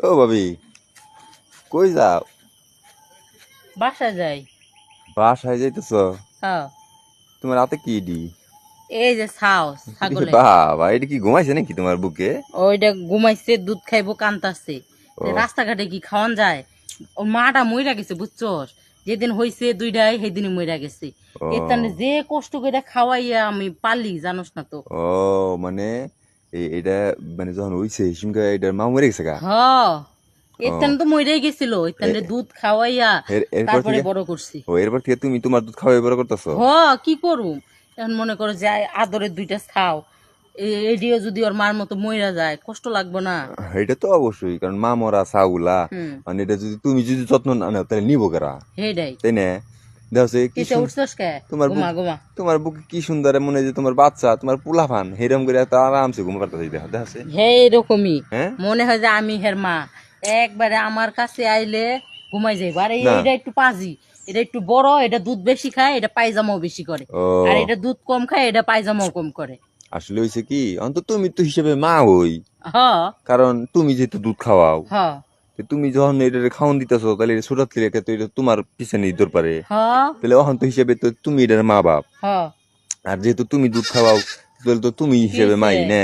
ও ভাবি, কই যাও? বাসা যাই। বাসায় যাইতেছ? হ্যাঁ, তোমার হাতে কি ডি? এই যে ছাও ছাগলে, বাবা, এটা কি ঘুমাইছে নাকি তোমার বুকে? ওইটা ঘুমাইছে, দুধ খাইবো, কান্তাছে। ও রাস্তাঘাটে কি খাওয়ান যায়? ও মাটা মইরা গেছে বুঝছস, যেদিন হইছে দুইটাই সেদিনই মইরা গেছে। এখানে ও যে কষ্ট করে খাওয়াইয়া আমি পালি, জানোস না তো। ও মানে এটা মানে যখন হইছে সিমকা এটার মা মরে গেছে গা? হ, এখানে ও তো মইরাই গেছিল, এখানে দুধ খাওয়াইয়া এরপর তারপরে থেকে বড় করছি। এরপর থেকে তুমি তোমার দুধ খাওয়াই বড় করতেছো? হ, কি করুম? এখন মনে করো যে আদরের দুইটা ছাও, এডিও যদি ওর মার মতো মইরা যায়, কষ্ট লাগবো না? এটা তো অবশ্যই, কারণ মা মরা ছাউলা, হুম, মানে এটা যদি তুমি যদি যত্ন না নাও তাহলে নিবো কারা? হেডাই। তাই না? দেখছে কি কিসে উঠছস কে? তোমার বুক, ঘুমা ঘুমা। তোমার বুকে কি সুন্দর, মনে হয় যে তোমার বাচ্চা, তোমার পোলাপান হেরম করে এত আরামসে ঘুম পারতেছে। দেখো দেখছে। হে, এরকমই হ্যাঁ মনে হয় যে আমি হের মা। একবারে আমার কাছে আইলে ঘুমাই যাইব। আর না। এইটা একটু পাজি, এটা একটু বড়, এটা দুধ বেশি খায়, এটা পায়জামাও বেশি করে। আর ও এটা দুধ কম খায়, এটা পায়জামাও কম করে। আসলে হয়েছে কি, অন্তত তুমি তো হিসেবে মা হই, হ, কারণ তুমি যেহেতু দুধ খাওয়াও, হ, তো তুমি যখন এটা খাওয়ান দিতেছো তাহলে এটা ছোট থেকে তো এটা তোমার পিছনে নিতে পারে। হ, তাহলে অহন তো হিসেবে তো তুমি এটার মা বাপ, হ। আর যেহেতু তুমি দুধ খাওয়াও তাহলে তো তুমি কি হিসেবে হইছে? মাই না।